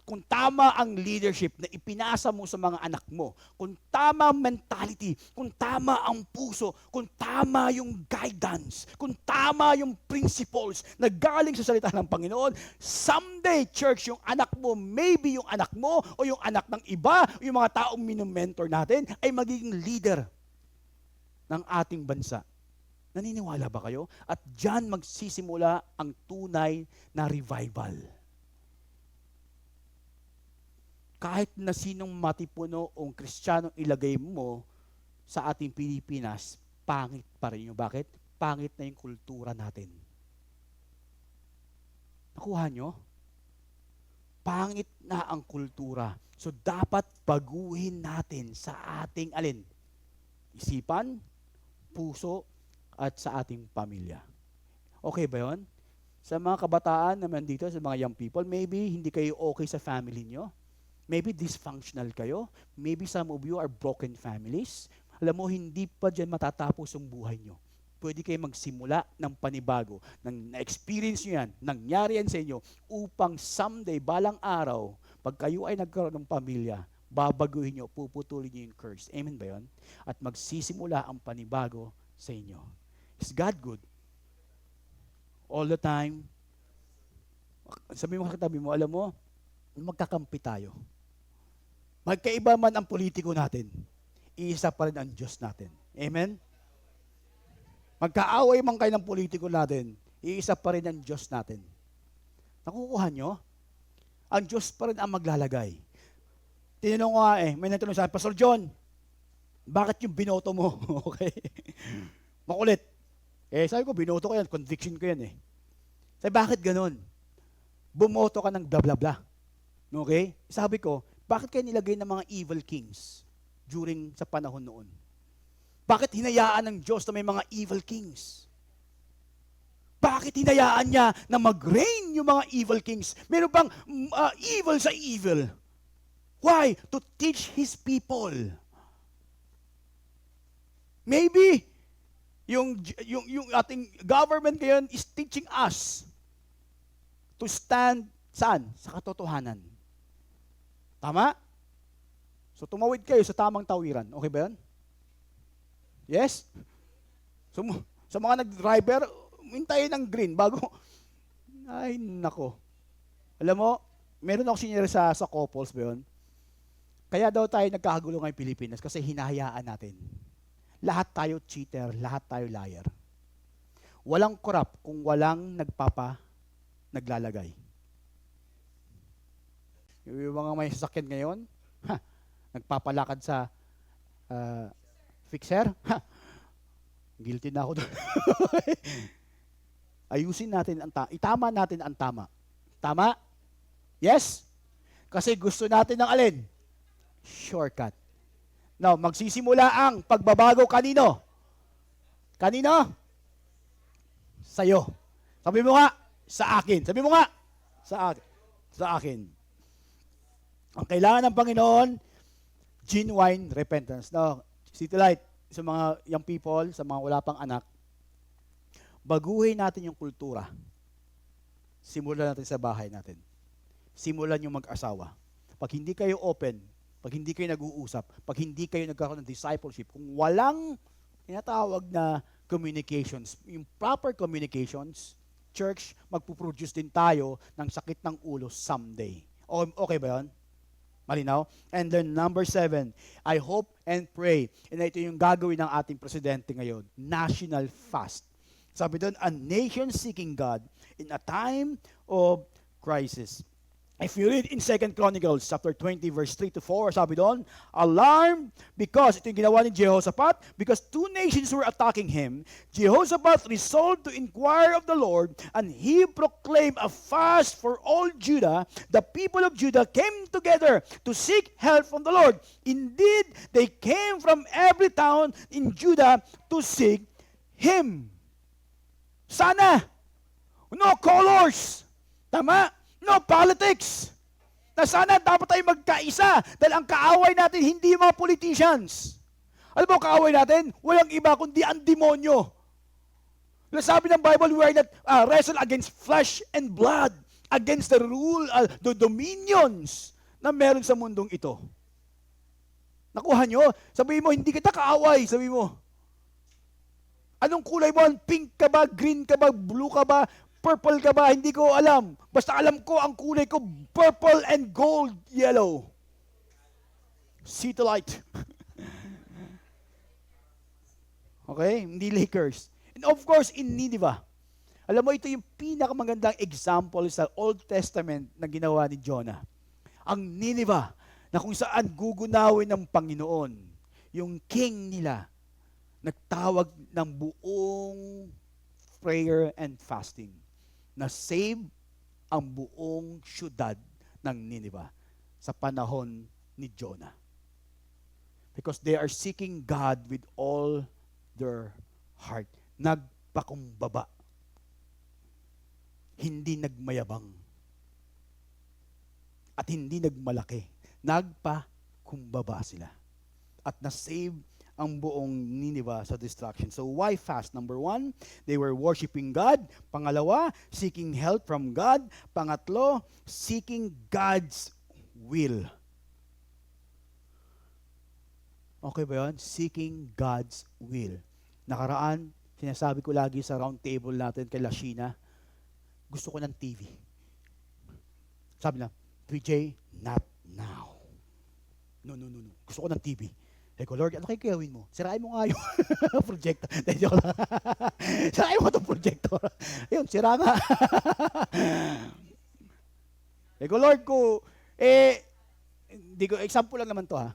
kung tama ang leadership na ipinasa mo sa mga anak mo, kung tama ang mentality, kung tama ang puso, kung tama yung guidance, kung tama yung principles na galing sa salita ng Panginoon, someday, church, yung anak mo, maybe yung anak mo o yung anak ng iba, o yung mga taong minomentor natin, ay magiging leader ng ating bansa. Naniniwala ba kayo? At diyan magsisimula ang tunay na revival. Kahit na sinong matipuno o Kristiyanong ilagay mo sa ating Pilipinas, pangit pa rin yung bakit? Pangit na yung kultura natin. Nakuha nyo? Pangit na ang kultura. So dapat baguhin natin sa ating alin? Isipan, puso, at sa ating pamilya. Okay ba yun? Sa mga kabataan naman dito, sa mga young people, maybe hindi kayo okay sa family nyo. Maybe dysfunctional kayo. Maybe some of you are broken families. Alam mo, hindi pa dyan matatapos ang buhay nyo. Pwede kayo magsimula ng panibago. Nang na-experience nyo yan, nangyari yan sa inyo, upang someday, balang araw, pag kayo ay nagkaroon ng pamilya, babaguhin nyo, puputulin nyo yung curse. Amen ba yun? At magsisimula ang panibago sa inyo. Is God good? All the time? Sabi mo katabi mo, alam mo, magkakampi tayo. Magkaiba man ang politiko natin, iisa pa rin ang Diyos natin. Amen? Magkaaway man kayo ng politiko natin, iisa pa rin ang Diyos natin. Nakukuha nyo? Ang Diyos pa rin ang maglalagay. Tinanong ko nga may natanong sa akin, Pastor John, bakit yung binoto mo? Okay? Makulit. Sabi ko, binoto ko yan, conviction ko yan Sabi, bakit ganun? Bumoto ka ng bla bla bla. Okay? Sabi ko, bakit kayo nilagay ng mga evil kings sa panahon noon? Bakit hinayaan ng Diyos na may mga evil kings? Bakit hinayaan niya na mag-reign yung mga evil kings? Meron bang evil sa evil? Why? To teach His people. Maybe, yung ating government ngayon is teaching us to stand saan? Sa katotohanan. Tama? So tumawid kayo sa tamang tawiran. Okay ba yan? Yes? So, sa mga nag-driver, hintayin ng green bago. Ay, nako. Alam mo, meron ako sinira sa couples ba yun? Kaya daw tayo nagkakagulo ngayong Pilipinas kasi hinahayaan natin. Lahat tayo cheater, lahat tayo liar. Walang corrupt kung walang naglalagay. Yung mga may sasakyan ngayon, nagpapalakad sa fixer, guilty na ako doon. Ayusin natin itama natin ang tama. Tama? Yes? Kasi gusto natin ng alin? Shortcut. Now, magsisimula ang pagbabago kanino? Kanino? Sa'yo. Sabi mo nga, sa akin. Sabi mo nga, sa akin. Ang kailangan ng Panginoon, genuine repentance. Now, City Light, sa mga young people, sa mga wala pang anak, baguhin natin yung kultura. Simulan natin sa bahay natin. Simulan yung mag-asawa. Pag hindi kayo open, pag hindi kayo nag-uusap, pag hindi kayo nagkaroon ng discipleship, kung walang tinatawag na communications, yung proper communications, church, magpuproduce din tayo ng sakit ng ulo someday. Okay ba yun? Malinaw? And then number 7, I hope and pray, and ito yung gagawin ng ating presidente ngayon, national fast. Sabi doon, a nation seeking God in a time of crisis. If you read in 2 Chronicles chapter 20 verse 3 to 4, sabi doon, alarmed because ito yung ginawa ni Jehoshaphat, because 2 nations were attacking him, Jehoshaphat resolved to inquire of the Lord, and he proclaimed a fast for all Judah. The people of Judah came together to seek help from the Lord. Indeed, they came from every town in Judah to seek Him. Sana, no colors. Tama? No politics. Na sana dapat tayo magkaisa dahil ang kaaway natin hindi yung mga politicians. Alam mo kaaway natin? Walang iba kundi ang demonyo. Sabi ng Bible, we are not wrestle against flesh and blood, against the rule, the dominions na meron sa mundong ito. Nakuha nyo? Sabihin mo, hindi kita kaaway. Sabi mo, anong kulay mo? Pink ka ba? Green ka ba? Blue ka ba? Purple ka ba? Hindi ko alam. Basta alam ko, ang kulay ko, purple and gold, yellow. See the light. Okay? Hindi Lakers. And of course, in Nineveh. Alam mo, ito yung pinakamagandang example sa Old Testament na ginawa ni Jonah. Ang Nineveh, na kung saan gugunawin ng Panginoon, yung king nila, nagtawag ng buong prayer and fasting na save ang buong syudad ng Nineveh sa panahon ni Jonah. Because they are seeking God with all their heart. Nagpakumbaba. Hindi nagmayabang. At hindi nagmalaki. Nagpakumbaba sila. At na-save ang buong Nineveh sa destruction. So why fast? Number 1, they were worshiping God. Pangalawa, seeking help from God. Pangatlo, seeking God's will. Okay ba yun? Seeking God's will. Nakaraan, sinasabi ko lagi sa round table natin kay Lashina, gusto ko ng TV. Sabi na, 3J, not now. No. Gusto ko ng TV. Sabi ko, Lord, ano kayo gawin mo? Sirain mo nga yung projector. Sirain mo itong projector. Ayun, sira nga. Sabi ko, Lord, hindi ko, example lang naman to ha.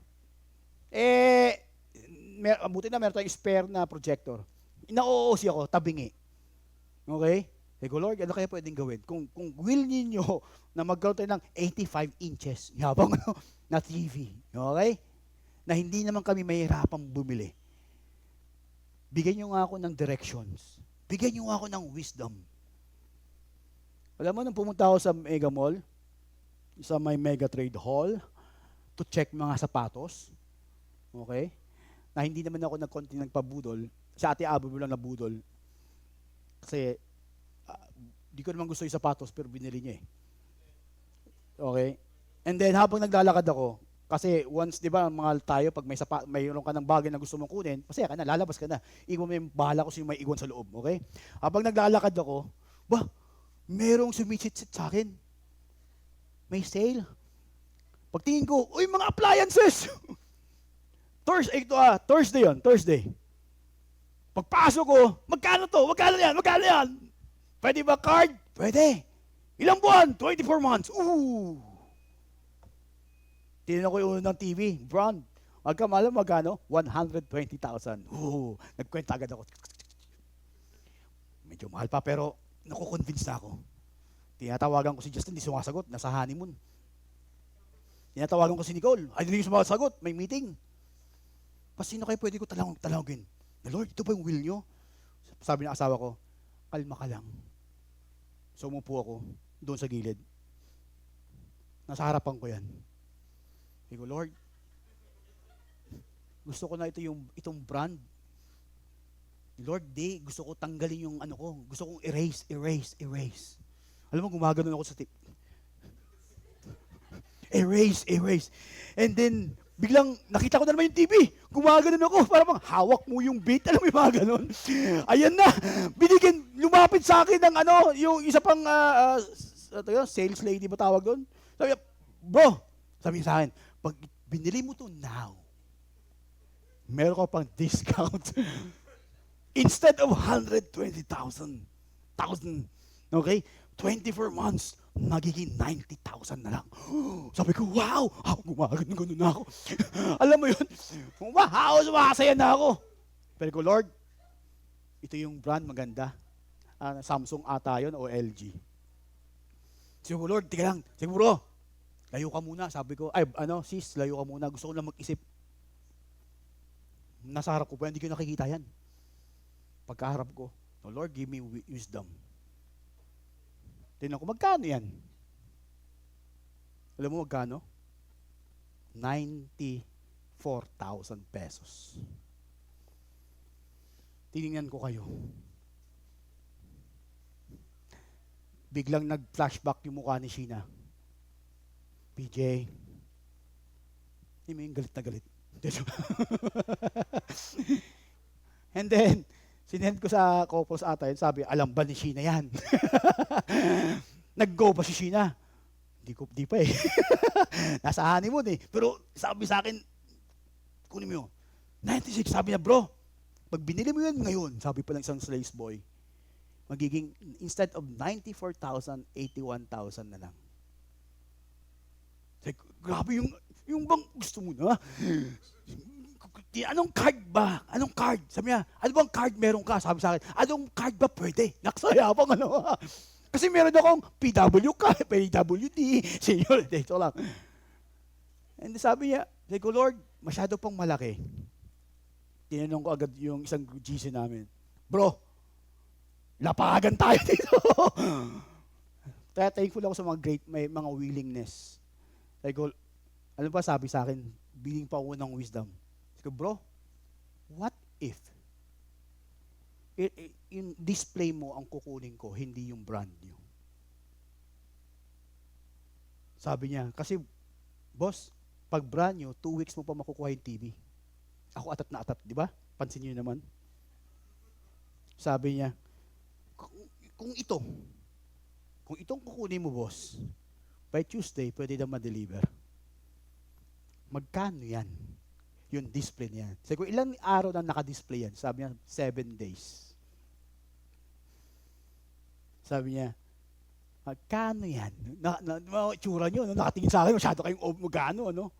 Buti na meron tayong spare na projector. Ina-OOC ako, tabingi. Okay? Sabi ko, Lord, ano kaya pwedeng gawin? Kung will ninyo na magkaroon tayo ng 85 inches, yabang na TV. Okay? Na hindi naman kami mahirapang bumili. Bigyan nyo nga ako ng directions. Bigyan nyo nga ako ng wisdom. Alam mo, nung pumunta ako sa Mega Mall, sa may Mega Trade Hall, to check mga sapatos, okay? Na hindi naman ako nagpabudol. Sa Ate Abo mo lang nabudol. Kasi, di ko naman gusto yung sapatos, pero binili niya eh. Okay? And then, habang naglalakad ako, kasi once, di ba, mga tayo, pag mayroon ka ng bagay na gusto mong kunin, masaya ka na, lalabas ka na. Iwan mo yung bahala ko sino may iwan sa loob, okay? Habang naglalakad ako, merong sumisit-sit sa akin. May sale. Pagtingin ko, uy, mga appliances! Thursday yun, Thursday. Pagpasok ko, magkano to? Magkano yan? Pwede ba card? Pwede. Ilang buwan? 24 months. Ooh! Tinignan ko yung unang TV, brand. Magkamalam, magkano? 120,000. Ooh! Nagkwenta agad ako. Medyo mahal pa, pero nakukonvince na ako. Tinatawagan ko si Justin, hindi sumasagot. Nasa honeymoon. Tinatawagan ko si Nicole. Ay, hindi sumasagot. May meeting. Sino kayo pwede ko talawagin? Na Lord, ito ba yung will nyo? Sabi ng asawa ko, kalma ka lang. So, umupo ako doon sa gilid. Nasa harapan ko yan. Sabi ko, Lord, gusto ko na itong brand. Lord, gusto ko tanggalin yung ano ko. Gusto kong erase. Alam mo, gumagano ako sa tip. Erase. And then, biglang nakita ko na naman yung TV. Gumagano ako, parang hawak mo yung beat. Alam mo yung mga ganon. Ayan na. Lumapit sa akin ng yung isa pang sales lady ba tawag doon? Sabi niya, bro, sabi niya sa akin, pag binili mo to now, meron ka pang discount. Instead of 120,000, okay? 24 months, magiging 90,000 na lang. Sabi ko, wow! Gumagano na ako. Alam mo yun? Wow! Sumakasaya na ako. Pero ko, Lord, ito yung brand maganda. Samsung ata yun o LG. Sabi ko, Lord, tika lang. Siguro, layo ka muna. Sabi ko, sis, layo ka muna. Gusto ko lang mag-isip. Nasa harap ko pa, hindi ko nakikita yan. Pagkaharap ko, oh Lord, give me wisdom. Tingnan ko, magkano yan? Alam mo magkano? 94,000 pesos. Tinignan ko kayo. biglang nag-flashback yung mukha ni Sheena. PJ, hindi mo yung galit na galit. And then, sinend ko sa couples ata yun, sabi, alam ba ni Sheena yan? Nag-go ba si Sheena? Di pa eh. Nasa honeymoon eh. Pero sabi sa akin, kunin mo yun. 96, sabi niya, bro, pag binili mo yun ngayon, sabi pa lang isang slaves boy, magiging, instead of 94,000, 81,000 na lang. Like, grabe yung bang gusto mo na? Anong card ba? Anong card? Sabi niya, ano bang card meron ka? Sabi sa akin, anong card ba pwede? Naksayabang ano. Kasi meron akong PWK, PWD, senior, ito lang. And sabi niya, sabi ko, Lord, masyado pang malaki. Tinanong ko agad yung isang GC namin, bro, lapagan tayo dito. Kaya thankful ako sa may mga willingness. Sabi ko, ano ba sabi sa akin, biling pa ako ng wisdom. Sabi ko, bro, what if yung display mo ang kukunin ko, hindi yung brand new? Sabi niya, kasi, boss, pag brand new, 2 weeks mo pa makukuha yung TV. Ako atat na atat, di ba? Pansin niyo naman. Sabi niya, kung itong kukunin mo, boss, by Tuesday, pwede na ma-deliver. Magkano yan? Yung display niya. Sabi ko, ilang araw na naka-display yan? Sabi niya, 7 days. Sabi niya, magkano yan? Mga itsura nyo, nakatingin sa akin, masyado kayong magkano, ano?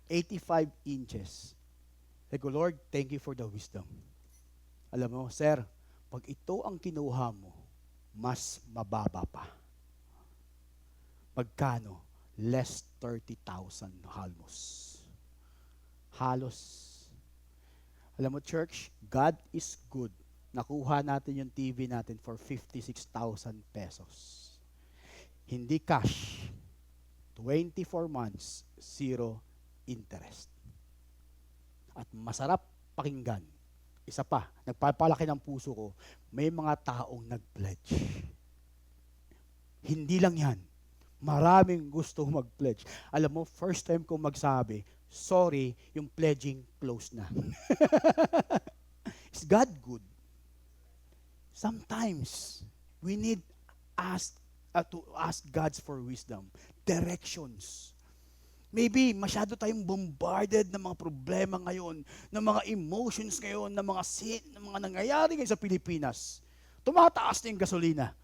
85 inches. Sabi ko, Lord, thank you for the wisdom. Alam mo, sir, pag ito ang kinuha mo, mas mababa pa. Magkano? Less 30,000 halos. Alam mo, church, God is good. Nakuha natin yung TV natin for 56,000 pesos. Hindi cash. 24 months, 0 interest. At masarap pakinggan. Isa pa, nagpapalaki ng puso ko, may mga taong nag-pledge. Hindi lang yan. Maraming gusto mag-pledge. Alam mo, first time ko magsabi, sorry, yung pledging close na. Is God good? Sometimes, we need to ask God for wisdom, directions. Maybe masyado tayong bombarded ng mga problema ngayon, ng mga emotions ngayon, ng mga sin, ng mga nangyayari ngayon sa Pilipinas. Tumataas na yung gasolina.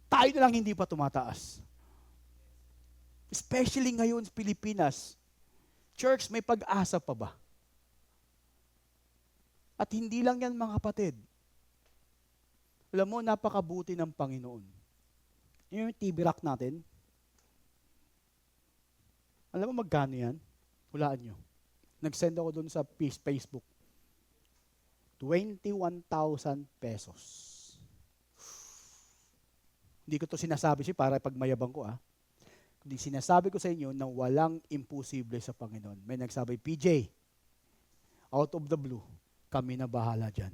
Tayo na lang hindi pa tumataas. Especially ngayon sa Pilipinas. Church, may pag-asa pa ba? At hindi lang yan mga kapatid. Alam mo, napakabuti ng Panginoon. Yung TV rack natin, alam mo magkano yan? Hulaan nyo. Nag-send ako doon sa Facebook. 21,000 pesos. Hindi ko to sinasabi para pagmayabang ko Kundi sinasabi ko sa inyo na walang imposible sa Panginoon. May nagsabi, PJ, out of the blue, kami na bahala dyan.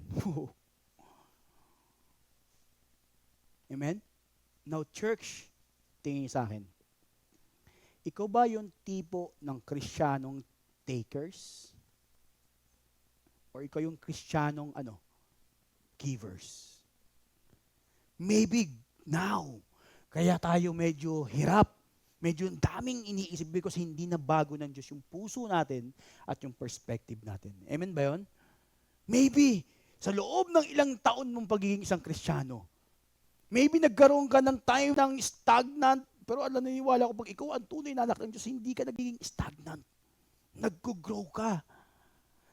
Amen? Now, church, tingin sa akin. Ikaw ba yung tipo ng Kristiyanong takers? Or ikaw yung Kristiyanong givers? Maybe now, kaya tayo medyo hirap, medyo daming iniisip because hindi na bago ng Diyos yung puso natin at yung perspective natin. Amen ba yun? Maybe, sa loob ng ilang taon mong pagiging isang Kristiyano, maybe nagkaroon ka ng time ng stagnant, pero naniniwala ko pag ikaw ang tunay na anak ng Diyos, hindi ka nagiging stagnant. Nag-grow ka.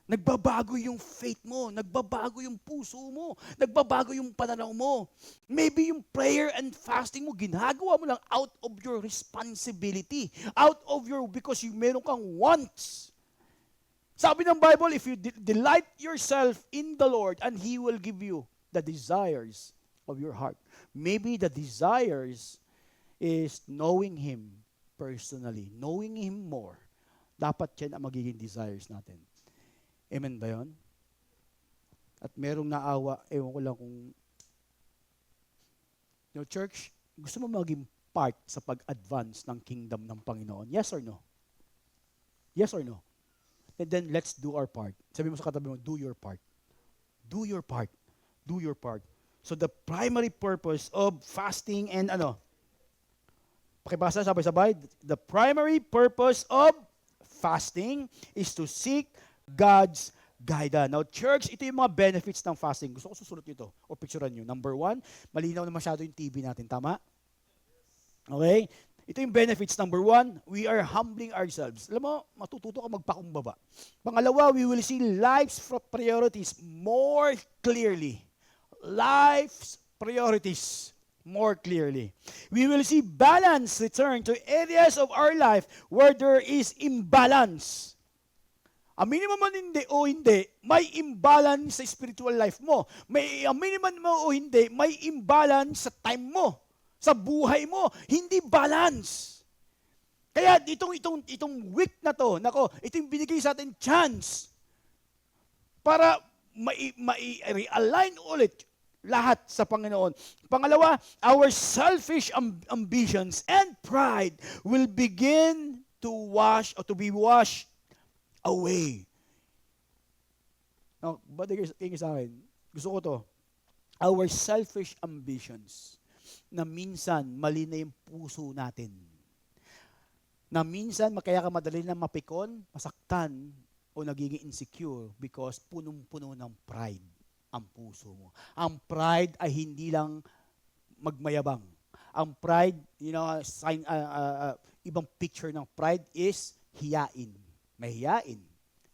Nagbabago yung faith mo. Nagbabago yung puso mo. Nagbabago yung pananaw mo. Maybe yung prayer and fasting mo, ginagawa mo lang out of your responsibility. Out of because meron kang wants. Sabi ng Bible, if you delight yourself in the Lord, and He will give you the desires of your heart. Maybe the desires is knowing Him personally, knowing Him more. Dapat yan ang magiging desires natin. Amen ba yun? At merong naawa, ewan ko lang kung Church, gusto mo maging part sa pag-advance ng kingdom ng Panginoon? Yes or no? Yes or no? And then let's do our part. Sabi mo sa katabi mo, do your part. Do your part. Do your part. So the primary purpose of fasting and pakibasa sabay-sabay, the primary purpose of fasting is to seek God's guidance. Now, church, ito yung mga benefits ng fasting. Gusto ko susunod nito o picturean nyo. Number 1, malinaw na masyado yung TV natin. Tama? Okay? Ito yung benefits. Number 1, we are humbling ourselves. Alam mo, matututo ka magpakumbaba. Pangalawa, we will see life's priorities more clearly. Life's priorities more clearly. We will see balance return to areas of our life where there is imbalance. Aminin mo man hindi, may imbalance sa spiritual life mo. Aminin man mo o hindi, may imbalance sa time mo, sa buhay mo. Hindi balance. Kaya itong week na to, ito yung binigay sa atin chance para mai-realign ulit lahat sa Panginoon. Pangalawa, our selfish ambitions and pride will begin to be washed away. Now, ba't sa akin? Gusto ko to. Our selfish ambitions na minsan mali na yung puso natin. Na minsan kaya ka madali na mapikon, masaktan, o nagiging insecure because punong-puno ng pride ang puso mo. Ang pride ay hindi lang magmayabang. Ang pride, ibang picture ng pride is hiyain. Mahiyain.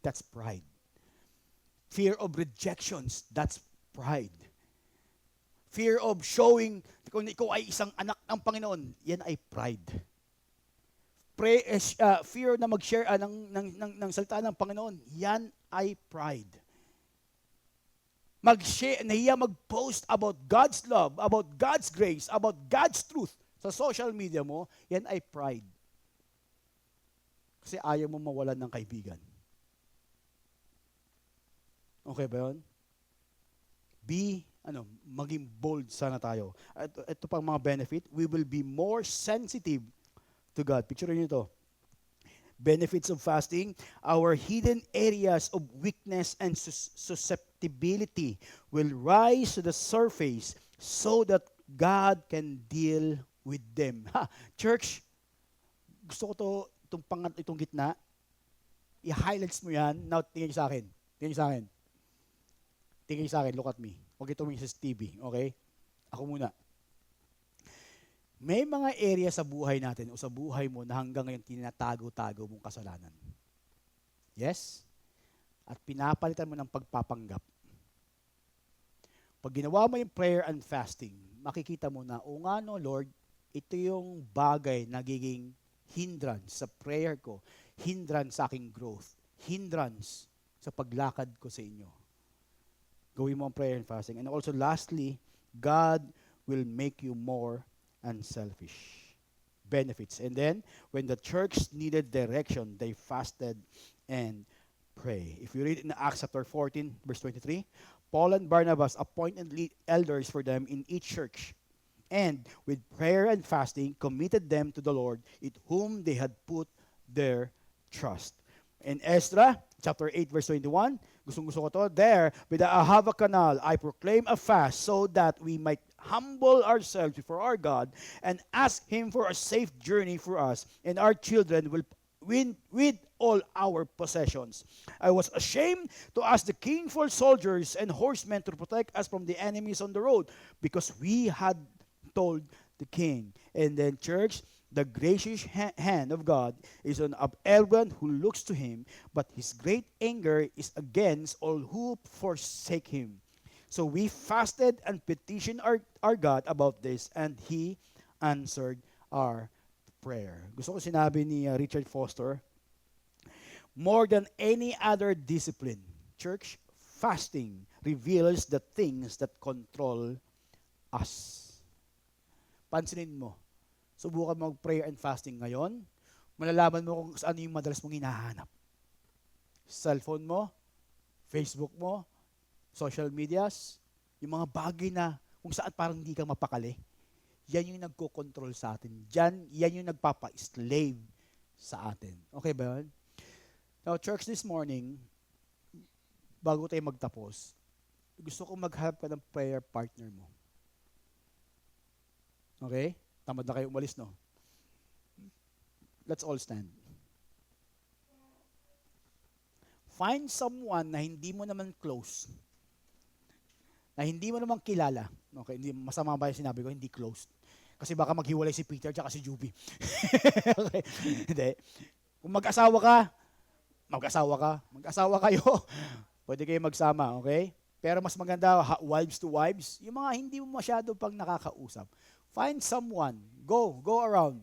That's pride. Fear of rejections, that's pride. Fear of showing kung ikaw ay isang anak ng Panginoon, yan ay pride. Fear na mag-share ng salita ng Panginoon, yan ay pride. Nahiya mag-post about God's love, about God's grace, about God's truth sa social media mo, yan ay pride. Kasi ayaw mo mawalan ng kaibigan. Okay ba yun? Maging bold sana tayo. Ito pang mga benefit, we will be more sensitive to God. Picture niyo ito. Benefits of fasting, our hidden areas of weakness and susceptibility will rise to the surface so that God can deal with them. Church, gusto ko itong gitna, i-highlights mo yan. Now, tingin sa akin. Tingin sa akin, look at me. Huwag ito sa TV, okay? Ako muna. May mga area sa buhay natin o sa buhay mo na hanggang ngayon tinatago-tago mong kasalanan. Yes? At pinapalitan mo ng pagpapanggap. Pag ginawa mo yung prayer and fasting, makikita mo na, Lord, ito yung bagay nagiging hindrance sa prayer ko, hindrance sa aking growth, hindrance sa paglakad ko sa inyo. Gawin mo ang prayer and fasting. And also lastly, God will make you more unselfish. Benefits. And then, when the church needed direction, they fasted and pray. If you read in Acts chapter 14, verse 23, Paul and Barnabas appointed elders for them in each church, and with prayer and fasting committed them to the Lord, in whom they had put their trust. In Ezra chapter 8, verse 21, gusto ko to, there, with the Ahava Canal, I proclaim a fast so that we might humble ourselves before our God and ask Him for a safe journey for us and our children will win with all our possessions. I was ashamed to ask the kingful soldiers and horsemen to protect us from the enemies on the road because we had told the king. And then, church, the gracious hand of God is on everyone who looks to Him, but His great anger is against all who forsake Him. So we fasted and petitioned our God about this, and He answered our prayer. Gusto ko sinabi ni Richard Foster, more than any other discipline, church, fasting reveals the things that control us. Pansinin mo, subukan mo mag-prayer and fasting ngayon, malalaman mo kung saan yung madalas mong hinahanap. Cellphone mo, Facebook mo, social medias, yung mga bagay na kung saan parang hindi ka mapakali. yan yung nagko-control sa atin. Yan yung nagpapa-slave sa atin. Okay ba yun? Now, church, this morning, bago tayo magtapos, gusto ko maghanap ka ng prayer partner mo. Okay? Tamad na kayo umalis, no? Let's all stand. Find someone na hindi mo naman close. Na hindi mo naman kilala. Okay, hindi masama ba yung sinabi ko, hindi close. Kasi baka maghiwalay si Peter at si Juby. Okay. Hindi. Kung mag-asawa kayo, pwede kayo magsama, okay? Pero mas maganda, wives to wives, yung mga hindi mo masyado pang nakakausap. Find someone. Go around.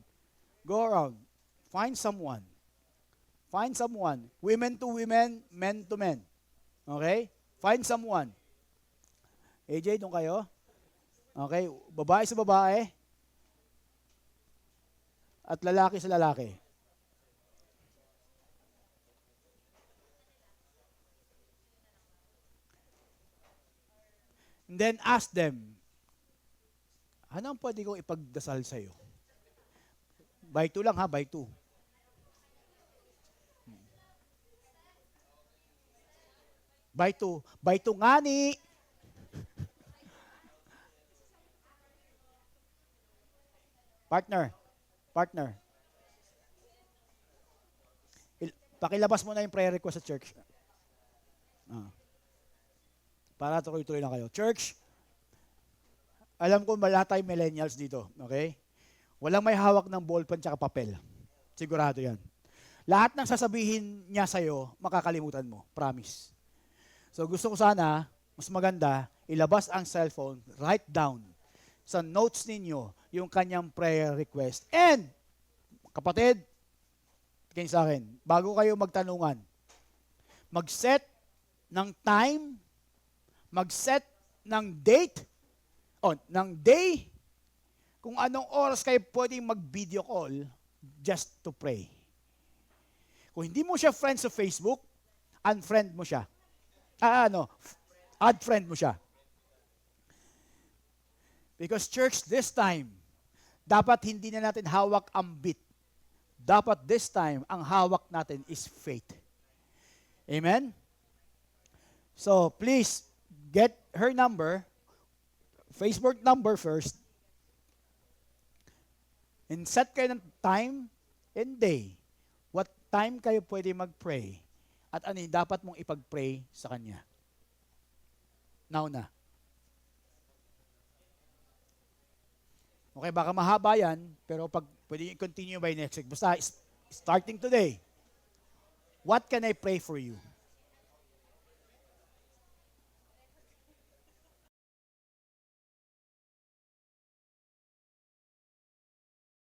Go around. Find someone. Find someone. Women to women, men to men. Okay? Find someone. AJ, doon kayo? Okay? Babae sa babae. At lalaki sa lalaki. And then ask them, ano ang pwede kong ipagdasal sa'yo? By two lang ha, by two. By two nga ni. Partner. Pakilabas mo na yung prayer request sa church. Para tuloy-tuloy lang kayo. Church, alam ko lahat tayo millennials dito, okay? Walang may hawak ng ballpen tsaka papel. Sigurado yan. Lahat ng sasabihin niya sa'yo, makakalimutan mo. Promise. So gusto ko sana, mas maganda, ilabas ang cellphone, write down sa notes ninyo yung kanyang prayer request. And, kapatid, tingin sa akin, bago kayo magtanungan, mag-set ng time, mag-set ng date, ng day, kung anong oras kayo pwedeng mag-video call just to pray. Kung hindi mo siya friend sa Facebook, unfriend mo siya. Add friend mo siya. Because church, this time, dapat hindi na natin hawak ang bit. Dapat this time, ang hawak natin is faith. Amen? So, please, get her number, Facebook number first, and set kayo ng time and day. What time kayo pwede mag-pray? At ano yung dapat mong ipag-pray sa kanya? Now na. Okay, baka mahaba yan, pero pwede i-continue by next week. Basta, starting today, what can I pray for you?